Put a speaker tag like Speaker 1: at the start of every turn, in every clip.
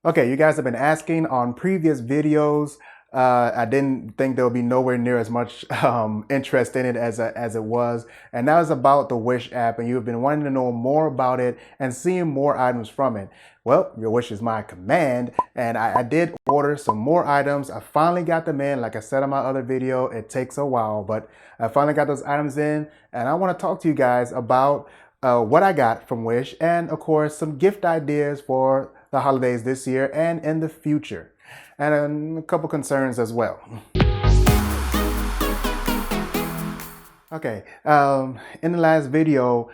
Speaker 1: Okay, you guys have been asking on previous videos. I didn't think there would be nowhere near as much interest in it as it was. And that was about the Wish app. And you've been wanting to know more about it and seeing more items from it. Well, your wish is my command. And I did order some more items. I finally got them in. Like I said in my other video, it takes a while, but I finally got those items in. And I want to talk to you guys about what I got from Wish, and of course some gift ideas for the holidays this year and in the future, and a couple concerns as well. Okay, in the last video,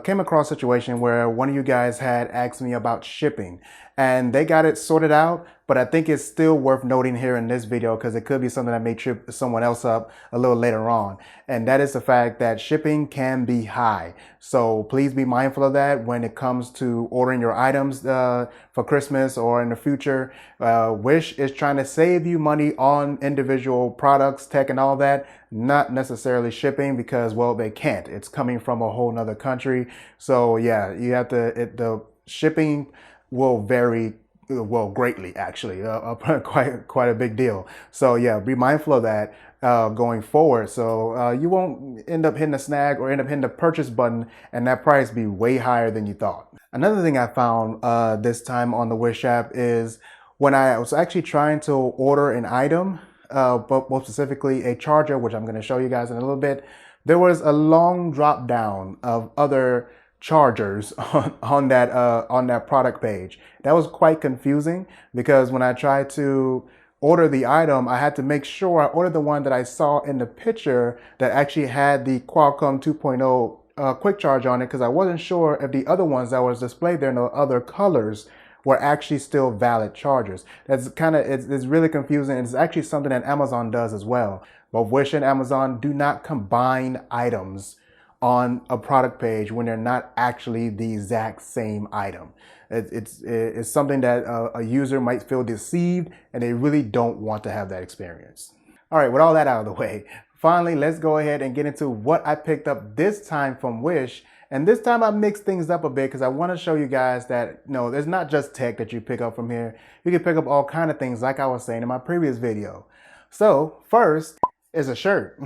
Speaker 1: came across a situation where one of you guys had asked me about shipping, and they got it sorted out, but I think it's still worth noting here in this video because it could be something that may trip someone else up a little later on. And that is the fact that shipping can be high. So please be mindful of that when it comes to ordering your items for Christmas or in the future. Wish is trying to save you money on individual products, tech and all that, not necessarily shipping because, well, they can't. It's coming from a whole nother country. So yeah, you have to, the shipping will vary, well, greatly actually, quite a big deal. So yeah, be mindful of that going forward, so you won't end up hitting a snag or end up hitting the purchase button and that price be way higher than you thought. Another thing I found this time on the Wish app is when I was actually trying to order an item, but more specifically a charger, which I'm going to show you guys in a little bit, there was a long drop down of other chargers on that product page. That was quite confusing because when I tried to order the item, I had to make sure I ordered the one that I saw in the picture that actually had the Qualcomm 2.0 quick charge on it, because I wasn't sure if the other ones that was displayed there in the other colors were actually still valid chargers. That's kind of, it's really confusing. It's actually something that Amazon does as well. Both Wish and Amazon do not combine items on a product page when they're not actually the exact same item. It's something that a user might feel deceived and they really don't want to have that experience. All right, with all that out of the way, finally, let's go ahead and get into what I picked up this time from Wish. And this time I mixed things up a bit because I want to show you guys that, no, there's not just tech that you pick up from here. You can pick up all kind of things like I was saying in my previous video. So first is a shirt.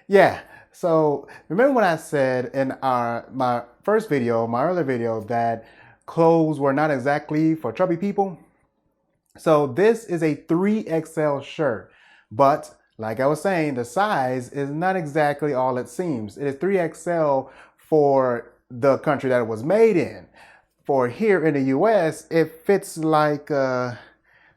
Speaker 1: Yeah, so remember when I said in my first video, my earlier video, that clothes were not exactly for chubby people? So this is a 3XL shirt, but like I was saying, the size is not exactly all it seems. It is 3XL for the country that it was made in. For here in the US, it fits like a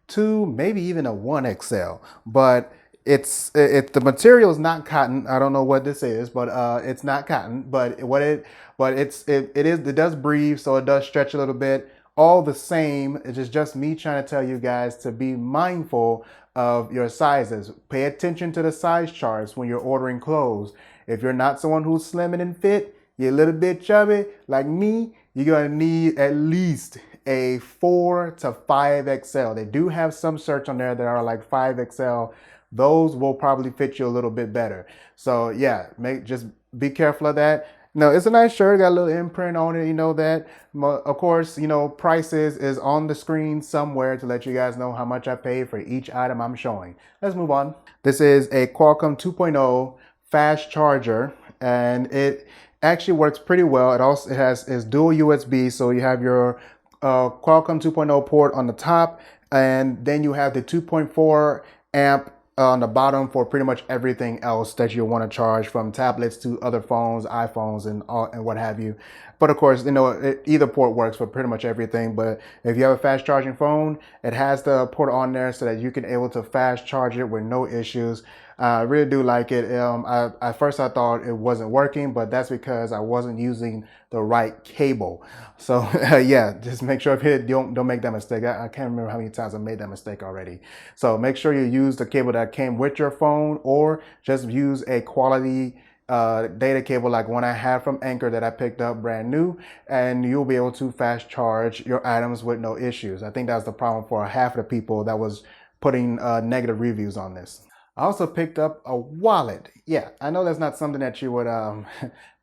Speaker 1: 2, maybe even a 1XL, but the material is not cotton. I don't know what this is, but it's not cotton. But it does breathe, so it does stretch a little bit. All the same, it's just me trying to tell you guys to be mindful of your sizes. Pay attention to the size charts when you're ordering clothes. If you're not someone who's slim and fit, you're a little bit chubby like me, you're gonna need at least a 4 to 5XL. They do have some shirts on there that are like 5XL. Those will probably fit you a little bit better. So yeah, just be careful of that. No, it's a nice shirt, got a little imprint on it, you know that. Of course, you know, prices is on the screen somewhere to let you guys know how much I paid for each item I'm showing. Let's move on. This is a Qualcomm 2.0 fast charger, and it actually works pretty well. It has dual USB, so you have your Qualcomm 2.0 port on the top, and then you have the 2.4 amp on the bottom for pretty much everything else that you want to charge, from tablets to other phones, iPhones, and what have you. But of course, you know, either port works for pretty much everything. But if you have a fast charging phone, it has the port on there so that you can able to fast charge it with no issues. I really do like it. At first I thought it wasn't working, but that's because I wasn't using the right cable. So yeah, just make sure don't make that mistake. I can't remember how many times I made that mistake already. So make sure you use the cable that came with your phone, or just use a quality data cable like one I have from Anchor that I picked up brand new, and you'll be able to fast charge your items with no issues. I think that's the problem for half of the people that was putting negative reviews on this. I also picked up a wallet. Yeah, I know that's not something that you would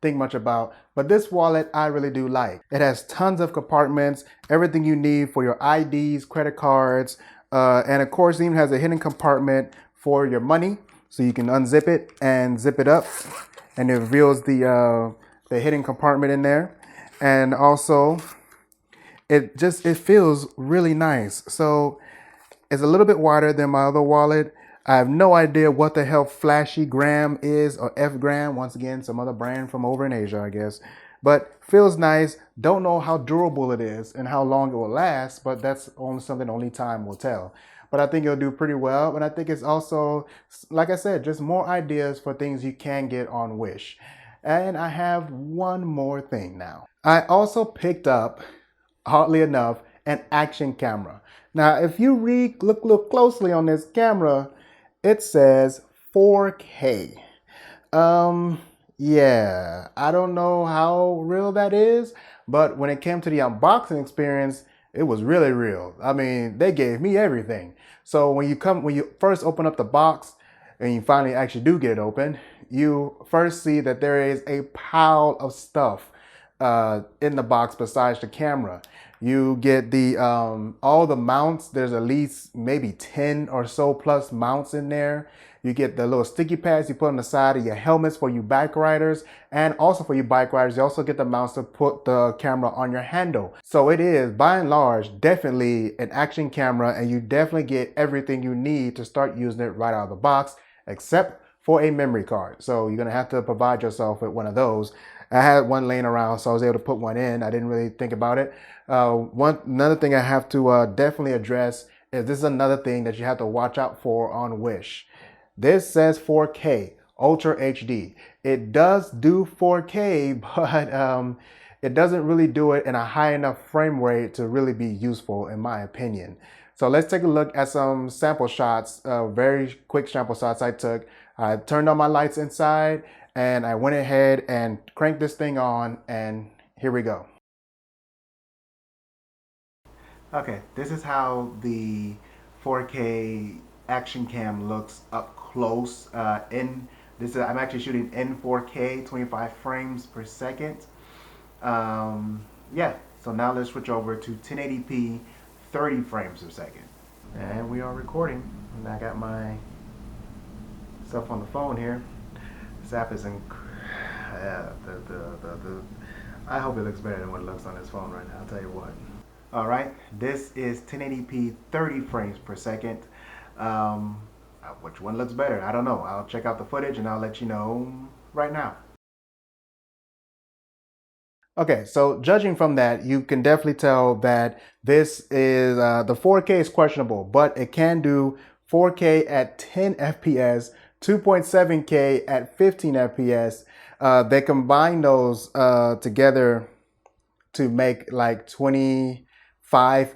Speaker 1: think much about, but this wallet I really do like. It has tons of compartments, everything you need for your IDs, credit cards, and of course it even has a hidden compartment for your money, so you can unzip it and zip it up, and it reveals the hidden compartment in there. And also, it feels really nice. So it's a little bit wider than my other wallet. I have no idea what the hell Flashy Gram is, or F Gram. Once again, some other brand from over in Asia, I guess. But feels nice. Don't know how durable it is and how long it will last, but that's only something only time will tell. But I think it'll do pretty well. And I think it's also, like I said, just more ideas for things you can get on Wish. And I have one more thing now. I also picked up, oddly enough, an action camera. Now, if you look closely on this camera, it says 4K. Yeah, I don't know how real that is, but when it came to the unboxing experience, it was really real. I mean, they gave me everything. So when you first open up the box and you finally actually do get it open, you first see that there is a pile of stuff in the box besides the camera. You get the all the mounts. There's at least maybe 10 or so plus mounts in there. You get the little sticky pads you put on the side of your helmets for you bike riders, and also for you bike riders, you also get the mounts to put the camera on your handle. So it is, by and large, definitely an action camera, and you definitely get everything you need to start using it right out of the box, except for a memory card. So you're gonna have to provide yourself with one of those. I had one laying around, so I was able to put one in. I didn't really think about it. Another thing I have to definitely address is this is another thing that you have to watch out for on Wish. This says 4K, Ultra HD. It does do 4K, but it doesn't really do it in a high enough frame rate to really be useful, in my opinion. So let's take a look at some sample shots, very quick sample shots I took. I turned on my lights inside, and I went ahead and cranked this thing on, and here we go. Okay, this is how the 4K action cam looks up close. I'm actually shooting in 4K, 25 frames per second. Yeah, so now let's switch over to 1080p, 30 frames per second. And we are recording, and I got my stuff on the phone here. This app is I hope it looks better than what it looks on this phone right now, I'll tell you what. All right, this is 1080p 30 frames per second. Which one looks better? I don't know. I'll check out the footage and I'll let you know right now. Okay, so judging from that, you can definitely tell that this is, the 4K is questionable, but it can do 4K at 10 FPS, 2.7K at 15 FPS. They combine those together to make like 25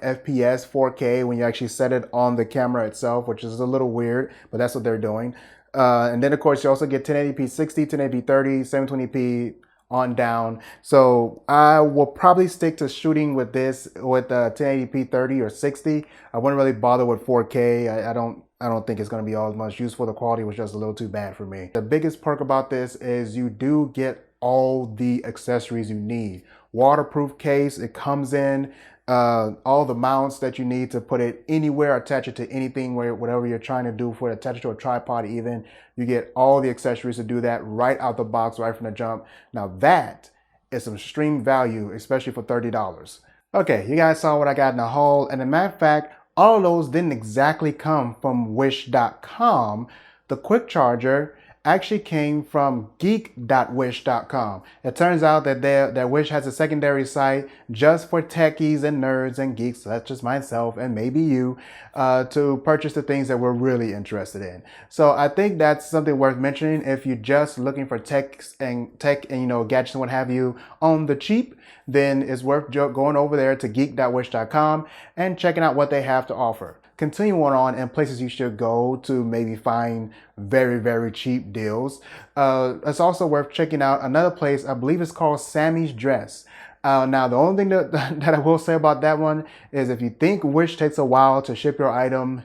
Speaker 1: FPS 4K when you actually set it on the camera itself, which is a little weird, but that's what they're doing. And then of course you also get 1080p 60, 1080p 30, 720p on down. So I will probably stick to shooting with this with 1080p 30 or 60. I wouldn't really bother with 4K. I don't think it's going to be all much useful. The quality was just a little too bad for me. The biggest perk about this is you do get all the accessories you need. Waterproof case, it comes in, all the mounts that you need to put it anywhere, attach it to anything, whatever you're trying to do for it, attach it to a tripod even. You get all the accessories to do that right out the box, right from the jump. Now that is some extreme value, especially for $30. Okay, you guys saw what I got in the haul, and as a matter of fact, all of those didn't exactly come from wish.com. The quick charger actually came from geek.wish.com. It turns out that Wish has a secondary site just for techies and nerds and geeks, such as myself and maybe you, to purchase the things that we're really interested in. So I think that's something worth mentioning if you're just looking for tech and gadgets and what have you on the cheap. Then it's worth going over there to geek.wish.com and checking out what they have to offer. Continuing on and places you should go to maybe find very, very cheap deals. It's also worth checking out another place, I believe it's called Sammy's Dress. Now, the only thing that I will say about that one is if you think Wish takes a while to ship your item,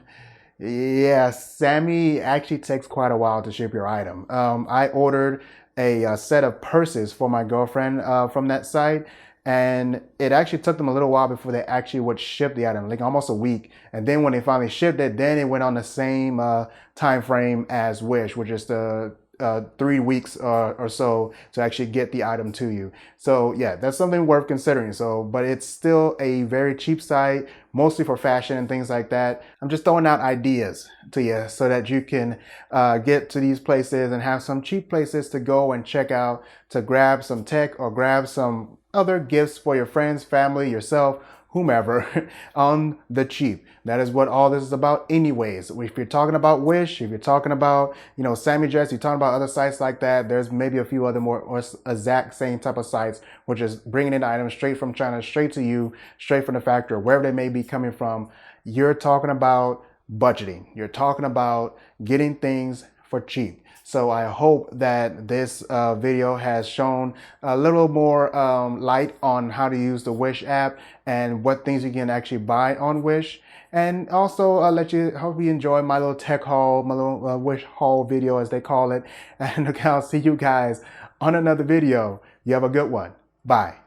Speaker 1: Yeah, Sammy actually takes quite a while to ship your item. I ordered a set of purses for my girlfriend from that site, and it actually took them a little while before they actually would ship the item, like almost a week. And then when they finally shipped it, then it went on the same time frame as Wish, which is the 3 weeks or so to actually get the item to you. So yeah, that's something worth considering. So, but it's still a very cheap site, mostly for fashion and things like that. I'm just throwing out ideas to you so that you can get to these places and have some cheap places to go and check out to grab some tech or grab some other gifts for your friends, family, yourself, whomever on the cheap. That is what all this is about anyways. If you're talking about Wish, if you're talking about, Sammy Dress, you're talking about other sites like that, there's maybe a few other more or exact same type of sites, which is bringing in items straight from China, straight to you, straight from the factory, wherever they may be coming from. You're talking about budgeting. You're talking about getting things for cheap. So I hope that this video has shown a little more light on how to use the Wish app and what things you can actually buy on Wish. And also hope you enjoy my little tech haul, my little Wish haul video as they call it. And I'll see you guys on another video. You have a good one. Bye.